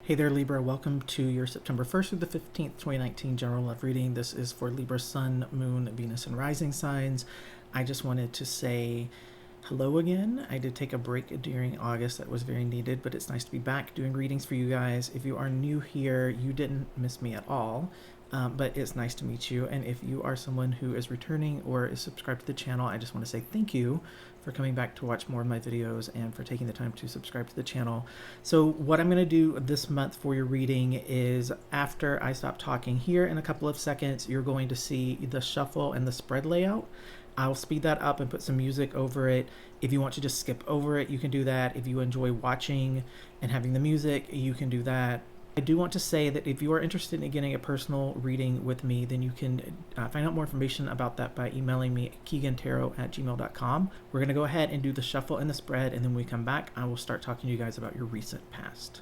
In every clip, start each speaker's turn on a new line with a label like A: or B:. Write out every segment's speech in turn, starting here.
A: Hey there, Libra. Welcome to your September 1st through the 15th, 2019 General Love Reading. This is for Libra Sun, Moon, Venus, and Rising signs. I just wanted to say hello again. I did take a break during August. That was very needed, but it's nice to be back doing readings for you guys. If you are new here, you didn't miss me at all. But it's nice to meet you. And if you are someone who is returning or is subscribed to the channel, I just want to say thank you for coming back to watch more of my videos and for taking the time to subscribe to the channel. So what I'm going to do this month for your reading is, after I stop talking here in a couple of seconds, you're going to see the shuffle and the spread layout. I'll speed that up and put some music over it. If you want to just skip over it, you can do that. If you enjoy watching and having the music, you can do that. I do want to say that if you are interested in getting a personal reading with me, then you can find out more information about that by emailing me at KeaghanTarot@gmail.com. We're going to go ahead and do the shuffle and the spread, and then when we come back, I will start talking to you guys about your recent past.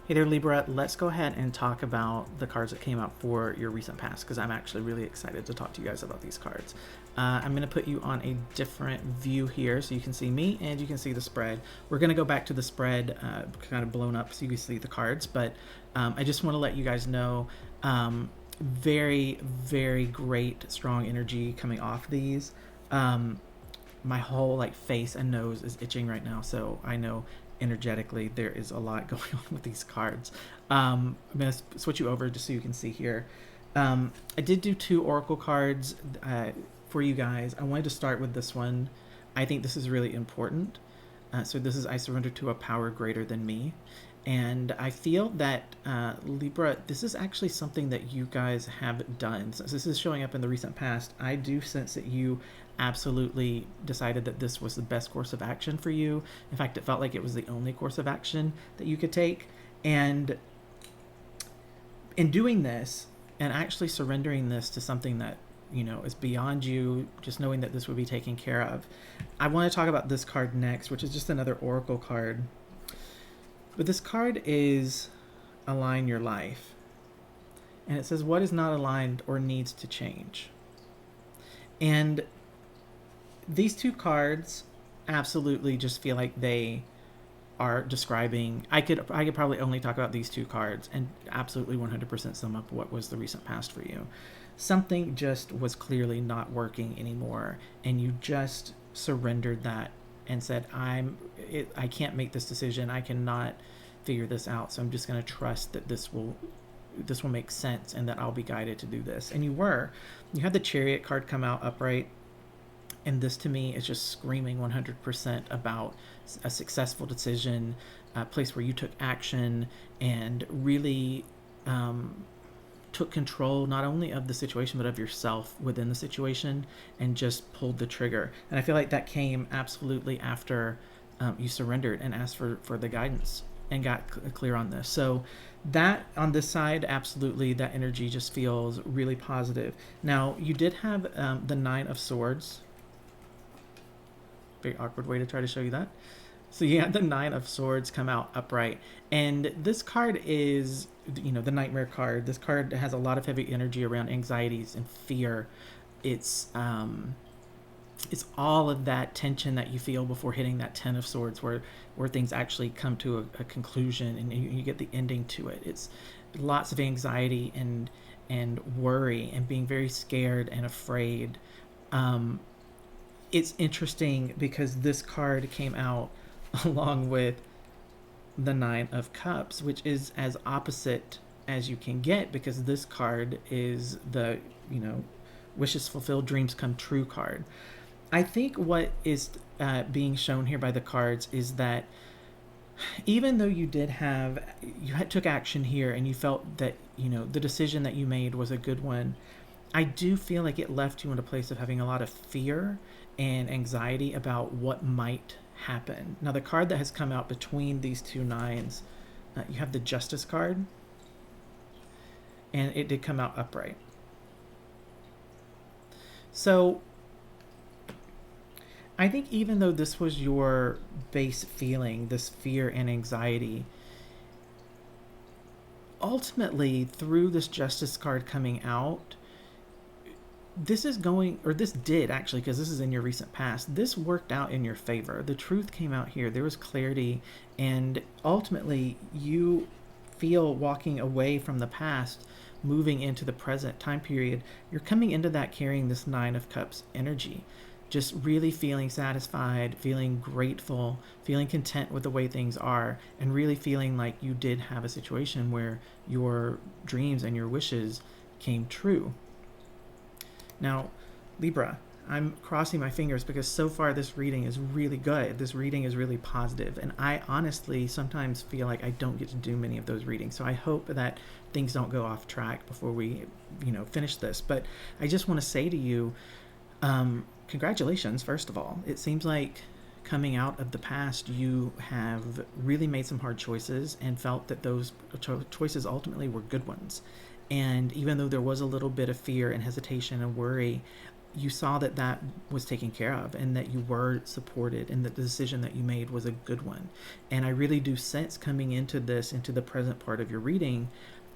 A: Hey there, Libra. Let's go ahead and talk about the cards that came out for your recent past, because I'm actually really excited to talk to you guys about these cards. I'm going to put you on a different view here so you can see me and you can see the spread. We're going to go back to the spread kind of blown up so you can see the cards, but I just want to let you guys know very, very great, strong energy coming off these. My whole face and nose is itching right now, so I know energetically there is a lot going on with these cards. I'm going to switch you over just so you can see here. I did do 2 oracle cards for you guys. I wanted to start with this one. I think this is really important. So this is, I surrender to a power greater than me. And I feel that Libra, this is actually something that you guys have done. Since this is showing up in the recent past, I do sense that you absolutely decided that this was the best course of action for you. In fact, it felt like it was the only course of action that you could take. And in doing this and actually surrendering this to something that, you know, is beyond you, just knowing that this would be taken care of, I want to talk about this card next, which is just another oracle card. But this card is Align Your Life. And it says, what is not aligned or needs to change? And these 2 cards absolutely just feel like they are describing, I could probably only talk about these 2 cards and absolutely 100% sum up what was the recent past for you. Something just was clearly not working anymore, and you just surrendered that and said, I can't make this decision. I cannot figure this out. So I'm just going to trust that this will make sense and that I'll be guided to do this. And you were. You had the Chariot card come out upright. And this to me is just screaming 100% about a successful decision, a place where you took action and really took control not only of the situation but of yourself within the situation, and just pulled the trigger. And I feel like that came absolutely after you surrendered and asked for the guidance and got clear on this. So that on this side, absolutely, that energy just feels really positive. Now, you did have the Nine of Swords. Very awkward way to try to show you that. So you had the Nine of Swords come out upright. And this card is, you know, the Nightmare card. This card has a lot of heavy energy around anxieties and fear. It's all of that tension that you feel before hitting that Ten of Swords, where things actually come to a conclusion and you get the ending to it. It's lots of anxiety and worry and being very scared and afraid. It's interesting because this card came out along with the Nine of Cups, which is as opposite as you can get, because this card is the, you know, wishes fulfilled, dreams come true card. I think what is being shown here by the cards is that even though you took action here and you felt that, you know, the decision that you made was a good one, I do feel like it left you in a place of having a lot of fear and anxiety about what might happen. Now, the card that has come out between these two nines, you have the Justice card, and it did come out upright. So I think even though this was your base feeling, this fear and anxiety, ultimately through this Justice card coming out, this did actually, because this is in your recent past, this worked out in your favor. The truth came out here. There was clarity, and ultimately you feel walking away from the past, moving into the present time period. You're coming into that carrying this Nine of Cups energy, just really feeling satisfied, feeling grateful, feeling content with the way things are, and really feeling like you did have a situation where your dreams and your wishes came true. Now, Libra, I'm crossing my fingers because so far this reading is really good. This reading is really positive, and I honestly sometimes feel like I don't get to do many of those readings. So I hope that things don't go off track before we, you know, finish this. But I just want to say to you, congratulations, first of all. It seems like coming out of the past, you have really made some hard choices and felt that those choices ultimately were good ones. And even though there was a little bit of fear and hesitation and worry, you saw that that was taken care of and that you were supported and that the decision that you made was a good one. And I really do sense coming into the present part of your reading,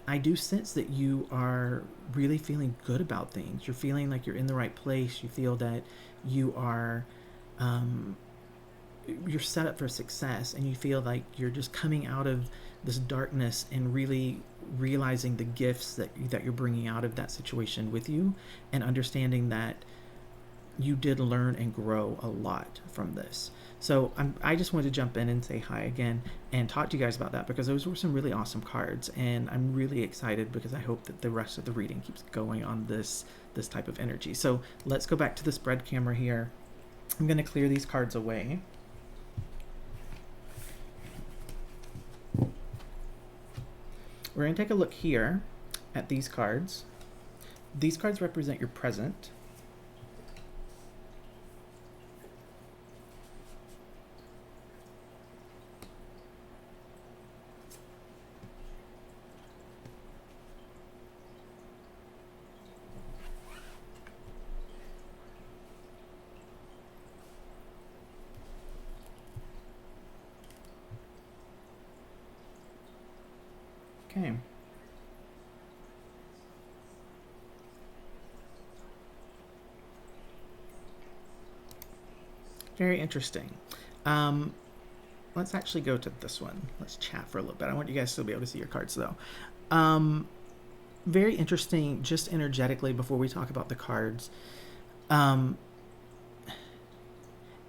A: I do sense that you are really feeling good about things. You're feeling like you're in the right place. You feel that you are, you're set up for success, and you feel like you're just coming out of this darkness and really realizing the gifts that you're bringing out of that situation with you, and understanding that you did learn and grow a lot from this. So I just wanted to jump in and say hi again and talk to you guys about that, because those were some really awesome cards, and I'm really excited because I hope that the rest of the reading keeps going on this type of energy. So let's go back to the spread camera here. I'm going to clear these cards away. We're going to take a look here at these cards. These cards represent your present. Okay. Very interesting. Let's actually go to this one. Let's chat for a little bit. I want you guys to be able to see your cards, though. Very interesting, just energetically, before we talk about the cards.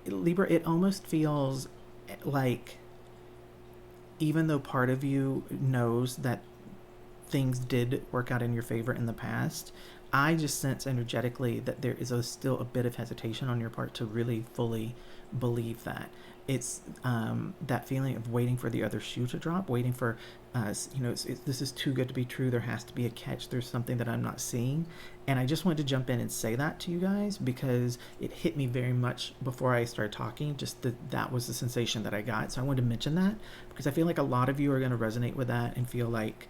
A: Libra, it almost feels like, even though part of you knows that things did work out in your favor in the past, I just sense energetically that there is still a bit of hesitation on your part to really fully believe that. It's that feeling of waiting for the other shoe to drop, waiting for, this is too good to be true. There has to be a catch. There's something that I'm not seeing. And I just wanted to jump in and say that to you guys because it hit me very much before I started talking. Just that was the sensation that I got. So I wanted to mention that because I feel like a lot of you are going to resonate with that and feel like,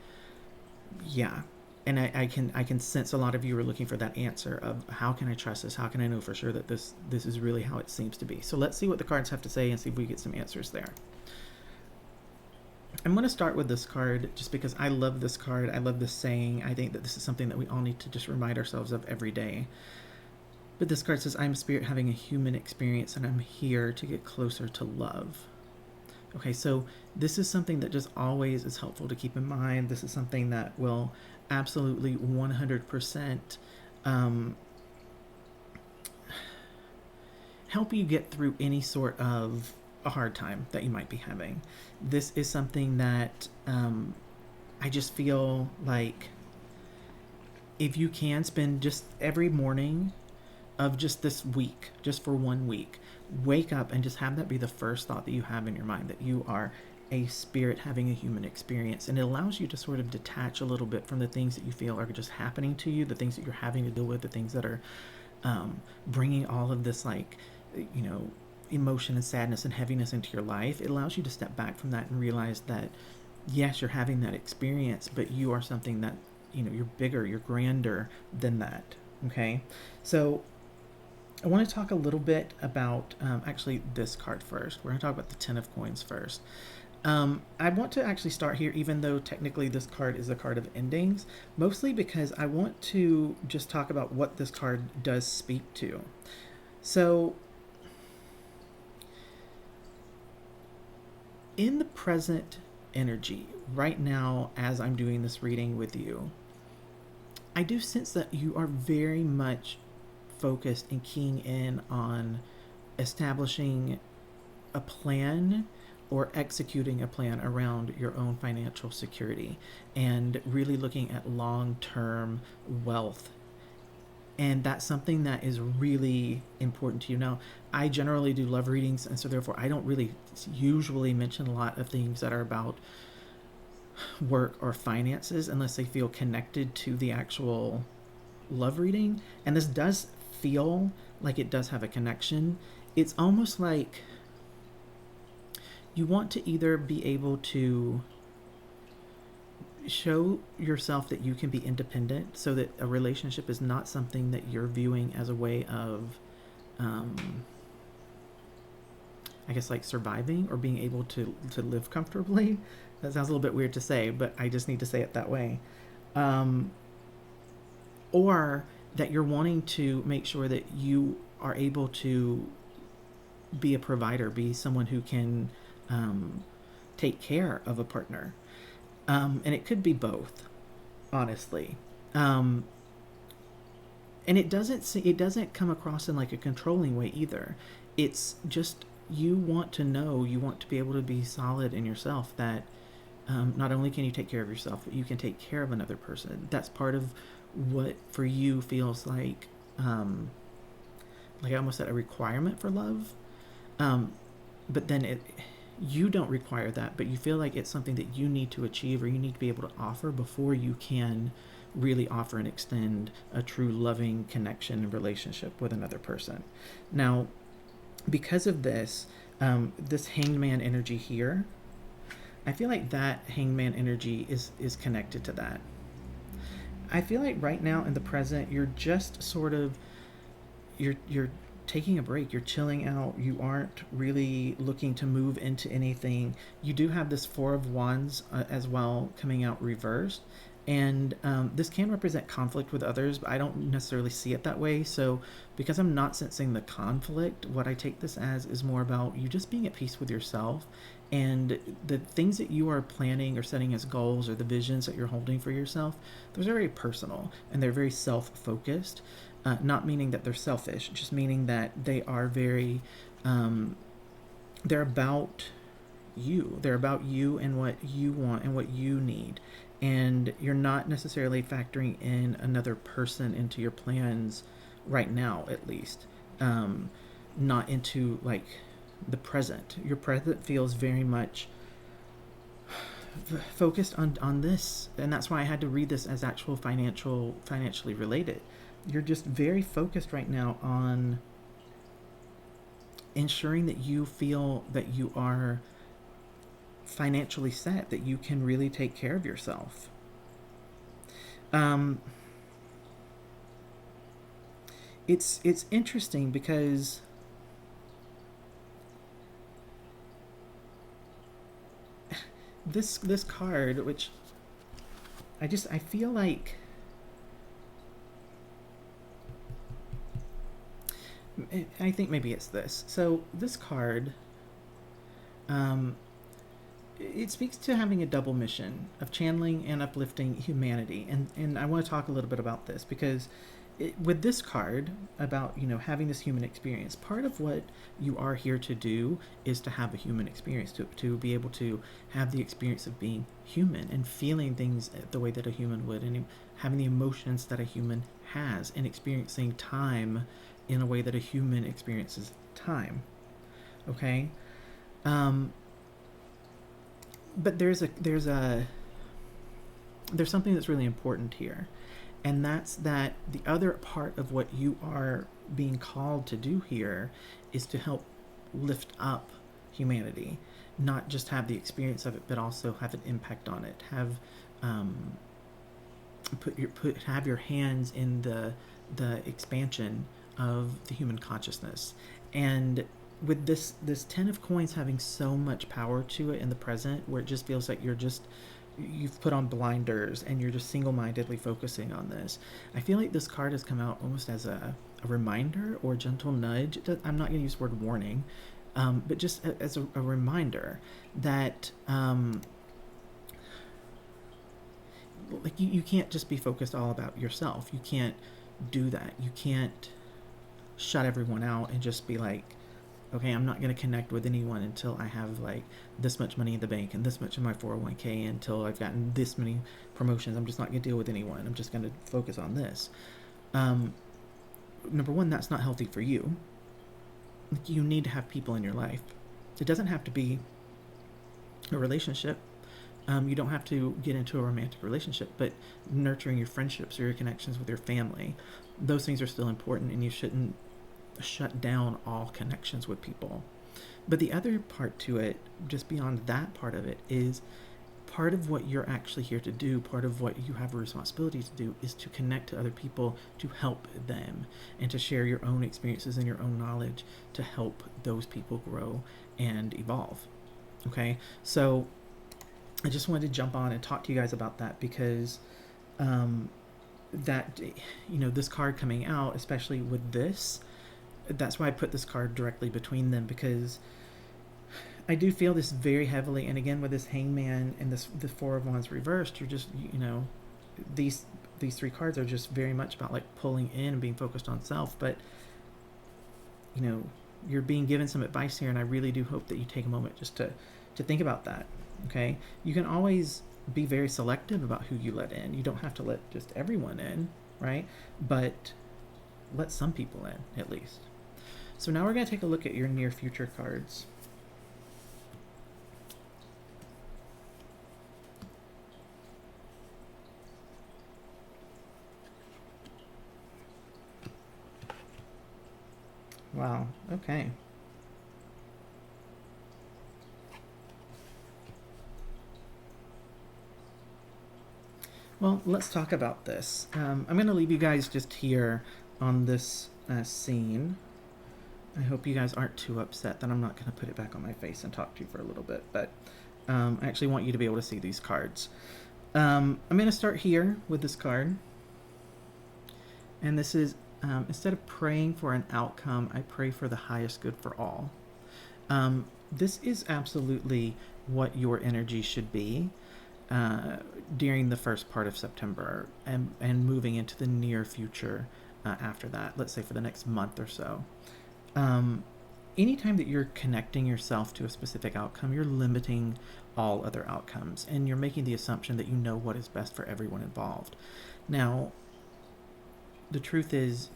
A: yeah. And I can sense a lot of you are looking for that answer of how can I trust this? How can I know for sure that this is really how it seems to be? So let's see what the cards have to say and see if we get some answers there. I'm going to start with this card just because I love this card. I love this saying. I think that this is something that we all need to just remind ourselves of every day. But this card says, I'm a spirit having a human experience and I'm here to get closer to love. Okay, so this is something that just always is helpful to keep in mind. This is something that will absolutely 100% help you get through any sort of a hard time that you might be having. This is something that I just feel like if you can spend just every morning of just this week, just for 1 week, wake up and just have that be the first thought that you have in your mind, that you are a spirit having a human experience. And it allows you to sort of detach a little bit from the things that you feel are just happening to you, the things that you're having to deal with, the things that are bringing all of this, like, emotion and sadness and heaviness into your life. It allows you to step back from that and realize that, yes, you're having that experience, but you are something that, you're bigger, you're grander than that. Okay. So I want to talk a little bit about actually this card first. We're going to talk about the 10 of Coins first. I want to actually start here, even though technically this card is a card of endings, mostly because I want to just talk about what this card does speak to. So in the present energy, right now, as I'm doing this reading with you, I do sense that you are very much focused and keying in on establishing a plan or executing a plan around your own financial security and really looking at long-term wealth. And that's something that is really important to you. Now, I generally do love readings, and so therefore I don't really usually mention a lot of things that are about work or finances unless they feel connected to the actual love reading. And this does feel like it does have a connection. It's almost like you want to either be able to show yourself that you can be independent so that a relationship is not something that you're viewing as a way of I guess like surviving or being able to live comfortably. That sounds a little bit weird to say, but I just need to say it that way. Or that you're wanting to make sure that you are able to be a provider, be someone who can take care of a partner. And it could be both, honestly. And it doesn't come across in like a controlling way either. It's just you want to be able to be solid in yourself that not only can you take care of yourself, but you can take care of another person. That's part of what for you feels like I almost said a requirement for love. But then you don't require that, but you feel like it's something that you need to achieve or you need to be able to offer before you can really offer and extend a true loving connection and relationship with another person. Now, because of this, this Hanged Man energy here, I feel like that Hanged Man energy is connected to that. I feel like right now in the present, you're just sort of, you're taking a break, you're chilling out, you aren't really looking to move into anything. You do have this Four of Wands as well coming out reversed, and this can represent conflict with others, but I don't necessarily see it that way. So because I'm not sensing the conflict, what I take this as is more about you just being at peace with yourself, and the things that you are planning or setting as goals or the visions that you're holding for yourself, those are very personal and they're very self-focused. Not meaning that they're selfish, just meaning that they are very, they're about you. They're about you and what you want and what you need. And and you're not necessarily factoring in another person into your plans right now, at least. Not into like the present. Your present feels very much focused on this, and that's why I had to read this as actual financially related. You're just very focused right now on ensuring that you feel that you are financially set, that you can really take care of yourself. um it's interesting because this card, which I feel like I think maybe it's this. So this card, um, it speaks to having a double mission of channeling and uplifting humanity, and I want to talk a little bit about this because with this card about having this human experience, part of what you are here to do is to have a human experience, to be able to have the experience of being human and feeling things the way that a human would, and having the emotions that a human has, and experiencing time in a way that a human experiences time. Okay. um but there's something that's really important here, and that's that the other part of what you are being called to do here is to help lift up humanity, not just have the experience of it, but also have an impact on it. Have have your hands in the expansion of the human consciousness. And with this 10 of coins having so much power to it in the present, where it just feels like you've put on blinders and you're just single-mindedly focusing on this, I feel like this card has come out almost as a reminder or a gentle nudge. I'm not going to use the word warning, but just as a reminder that like you can't just be focused all about yourself. You can't do that. You can't shut everyone out and just be like, okay, I'm not going to connect with anyone until I have like this much money in the bank and this much in my 401k, until I've gotten this many promotions. I'm just not going to deal with anyone. I'm just going to focus on this. Number one, that's not healthy for you. You need to have people in your life. It doesn't have to be a relationship. You don't have to get into a romantic relationship, but nurturing your friendships or your connections with your family, those things are still important, and you shouldn't shut down all connections with people. But the other part to it, just beyond that part of it, is part of what you're actually here to do, part of what you have a responsibility to do, is to connect to other people, to help them, and to share your own experiences and your own knowledge to help those people grow and evolve. Okay, so I just wanted to jump on and talk to you guys about that, because that this card coming out, especially with this, that's why I put this card directly between them, because I do feel this very heavily. And again, with this Hangman and the Four of Wands reversed, you're just these three cards are just very much about like pulling in and being focused on self. But you're being given some advice here, and I really do hope that you take a moment just to think about that. Okay, you can always be very selective about who you let in. You don't have to let just everyone in, right? But let some people in at least. So now we're going to take a look at your near future cards. Wow, okay. Well, let's talk about this. I'm going to leave you guys just here on this scene. I hope you guys aren't too upset that I'm not going to put it back on my face and talk to you for a little bit, but I actually want you to be able to see these cards. I'm going to start here with this card. And this is, instead of praying for an outcome, I pray for the highest good for all. This is absolutely what your energy should be during the first part of September, and moving into the near future after that, let's say for the next month or so. anytime that you're connecting yourself to a specific outcome, you're limiting all other outcomes, and you're making the assumption that you know what is best for everyone involved. Now, the truth is,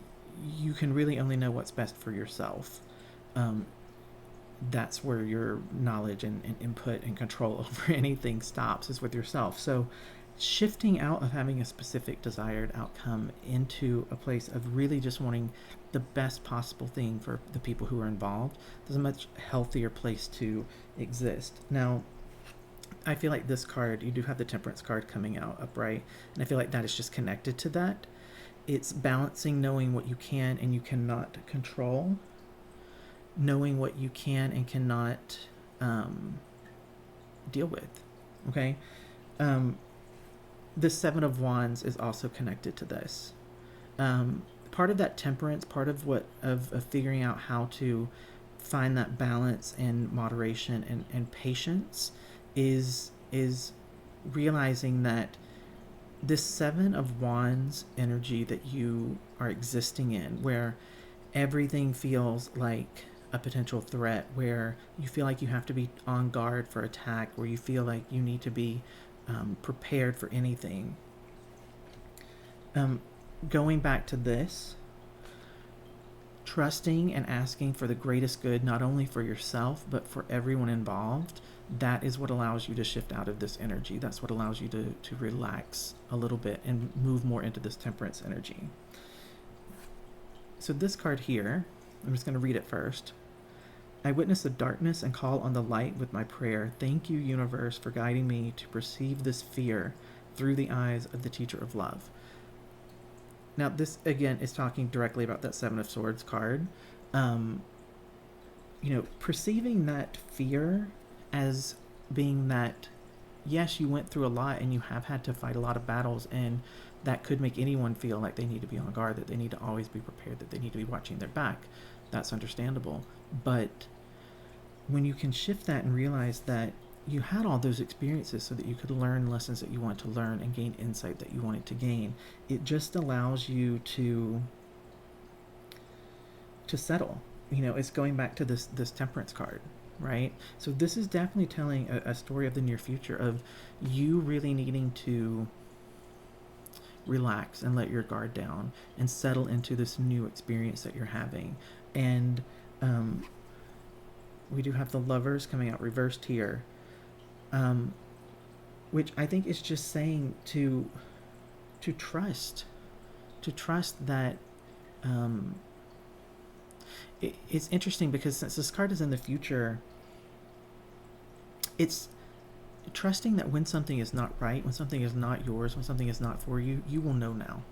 A: you can really only know what's best for yourself. That's where your knowledge and input and control over anything stops, is with yourself. So shifting out of having a specific desired outcome into a place of really just wanting the best possible thing for the people who are involved is a much healthier place to exist. Now, I feel like this card, you do have the Temperance card coming out upright, and I feel like that is just connected to that. It's balancing knowing what you can and you cannot control, knowing what you can and cannot deal with. Okay? The Seven of Wands is also connected to this. Part of that temperance, part of figuring out how to find that balance and moderation and patience is realizing that this Seven of Wands energy that you are existing in, where everything feels like a potential threat, where you feel like you have to be on guard for attack, where you feel like you need to be prepared for anything. Going back to this, trusting and asking for the greatest good, not only for yourself, but for everyone involved, that is what allows you to shift out of this energy. That's what allows you to relax a little bit and move more into this temperance energy. So this card here, I'm just going to read it first. I witness the darkness and call on the light with my prayer. Thank you, universe, for guiding me to perceive this fear through the eyes of the teacher of love. Now, this, again, is talking directly about that Seven of Swords card. Perceiving that fear as being that, yes, you went through a lot and you have had to fight a lot of battles, and that could make anyone feel like they need to be on guard, that they need to always be prepared, that they need to be watching their back. That's understandable. But when you can shift that and realize that you had all those experiences so that you could learn lessons that you want to learn and gain insight that you wanted to gain, it just allows you to settle. It's going back to this temperance card, right? So this is definitely telling a story of the near future, of you really needing to relax and let your guard down and settle into this new experience that you're having. And we do have the Lovers coming out reversed here, which I think is just saying to trust that. It's interesting because since this card is in the future, it's trusting that when something is not right, when something is not yours, when something is not for you, you will know now.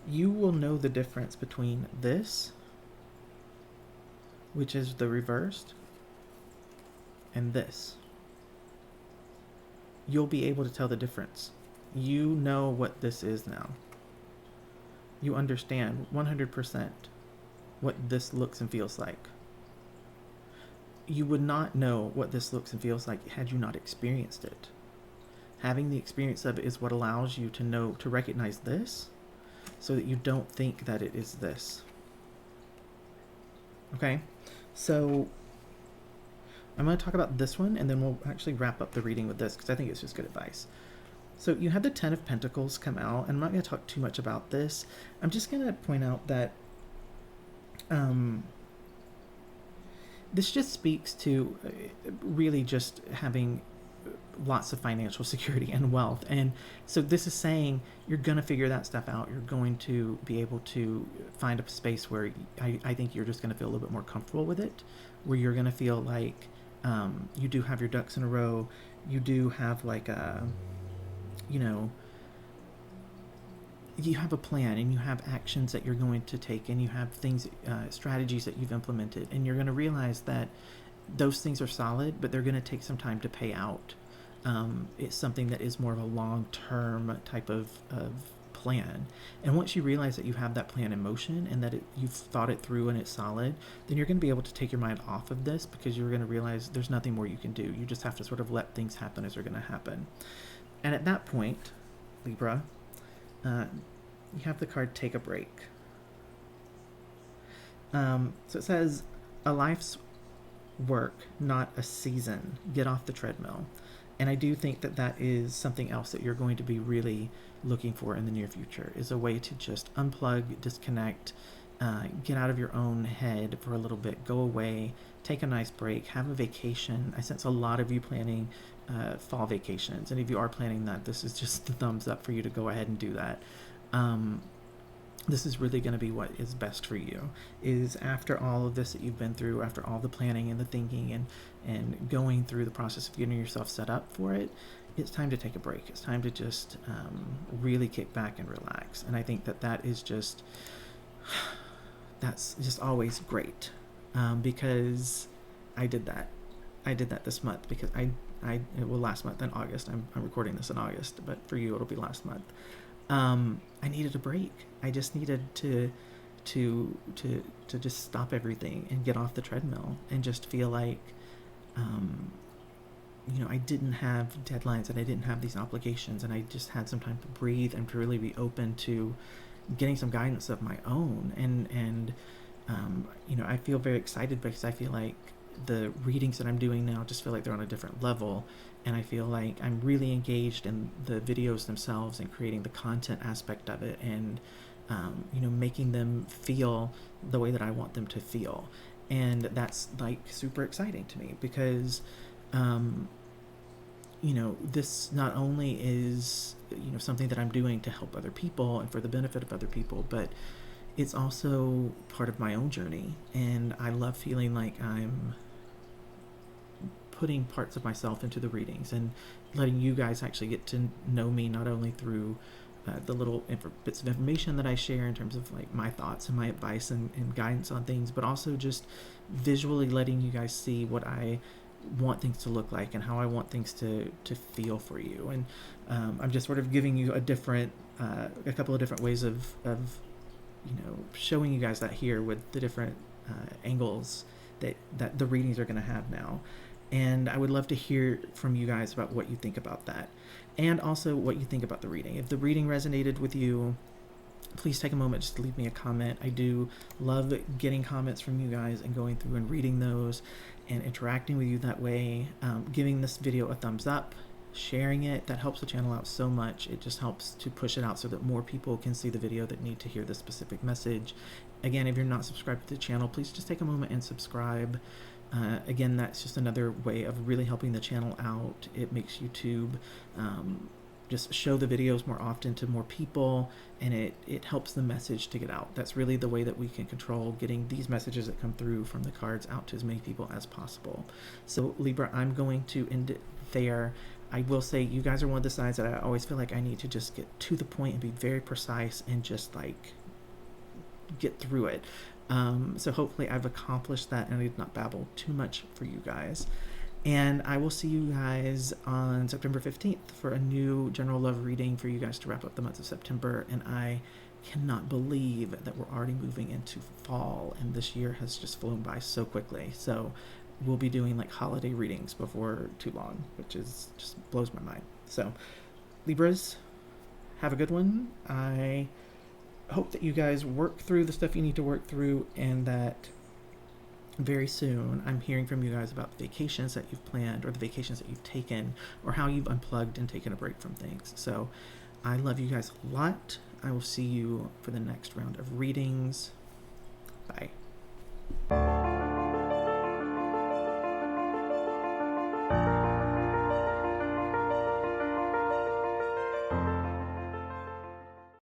A: You will know the difference between this, which is the reversed, and this. You'll be able to tell the difference. You know what this is now. You understand 100% what this looks and feels like. You would not know what this looks and feels like had you not experienced it. Having the experience of it is what allows you to know, to recognize this, so that you don't think that it is this. Okay? So I'm going to talk about this one, and then we'll actually wrap up the reading with this, because I think it's just good advice. So you have the Ten of Pentacles come out, and I'm not going to talk too much about this. I'm just going to point out that this just speaks to really just having lots of financial security and wealth. And so this is saying you're going to figure that stuff out. You're going to be able to find a space where I think you're just going to feel a little bit more comfortable with it, where you're going to feel like you do have your ducks in a row. You do have like a, you have a plan, and you have actions that you're going to take, and you have things, strategies that you've implemented, and you're going to realize that those things are solid, but they're going to take some time to pay out. It's something that is more of a long-term type of plan. And once you realize that you have that plan in motion, and that you've thought it through and it's solid, then you're going to be able to take your mind off of this, because you're going to realize there's nothing more you can do. You just have to sort of let things happen as they're going to happen. And at that point, Libra, you have the card Take a Break. So it says, a life's work, not a season. Get off the treadmill. And I do think that that is something else that you're going to be really looking for in the near future, is a way to just unplug, disconnect, get out of your own head for a little bit, go away, take a nice break, have a vacation. I sense a lot of you planning fall vacations, and if you are planning that, this is just the thumbs up for you to go ahead and do that. This is really going to be what is best for you, is after all of this that you've been through, after all the planning and the thinking and going through the process of getting yourself set up for it, it's time to take a break. It's time to just really kick back and relax. And I think that that is just, that's just always great, because I did that. I did that this month because well, last month in August. I'm recording this in August, but for you it'll be last month. I needed a break. I just needed to just stop everything and get off the treadmill and just feel like, I didn't have deadlines and I didn't have these obligations, and I just had some time to breathe and to really be open to getting some guidance of my own. And I feel very excited because I feel like the readings that I'm doing now just feel like they're on a different level, and I feel like I'm really engaged in the videos themselves and creating the content aspect of it, and making them feel the way that I want them to feel. And that's like super exciting to me because this not only is something that I'm doing to help other people and for the benefit of other people, but it's also part of my own journey, and I love feeling like I'm putting parts of myself into the readings and letting you guys actually get to know me, not only through the little bits of information that I share in terms of like my thoughts and my advice and guidance on things, but also just visually letting you guys see what I want things to look like and how I want things to feel for you. And I'm just sort of giving you a couple of different ways of showing you guys that here with the different angles that the readings are going to have now. And I would love to hear from you guys about what you think about that, and also what you think about the reading. If the reading resonated with you, please take a moment just to leave me a comment. I do love getting comments from you guys and going through and reading those and interacting with you that way. Giving this video a thumbs up, sharing it, that helps the channel out so much. It just helps to push it out so that more people can see the video that need to hear this specific message. Again, if you're not subscribed to the channel, please just take a moment and subscribe. Again, that's just another way of really helping the channel out. It makes YouTube just show the videos more often to more people, and it helps the message to get out. That's really the way that we can control getting these messages that come through from the cards out to as many people as possible. So Libra, I'm going to end it there. I will say you guys are one of the signs that I always feel like I need to just get to the point and be very precise and just like get through it. So hopefully I've accomplished that and I did not babble too much for you guys. And I will see you guys on September 15th for a new general love reading for you guys to wrap up the month of September. And I cannot believe that we're already moving into fall, and this year has just flown by so quickly. So we'll be doing like holiday readings before too long, which is just blows my mind. So Libras, have a good one. I hope that you guys work through the stuff you need to work through, and that very soon I'm hearing from you guys about the vacations that you've planned or the vacations that you've taken or how you've unplugged and taken a break from things. So I love you guys a lot. I will see you for the next round of readings. Bye.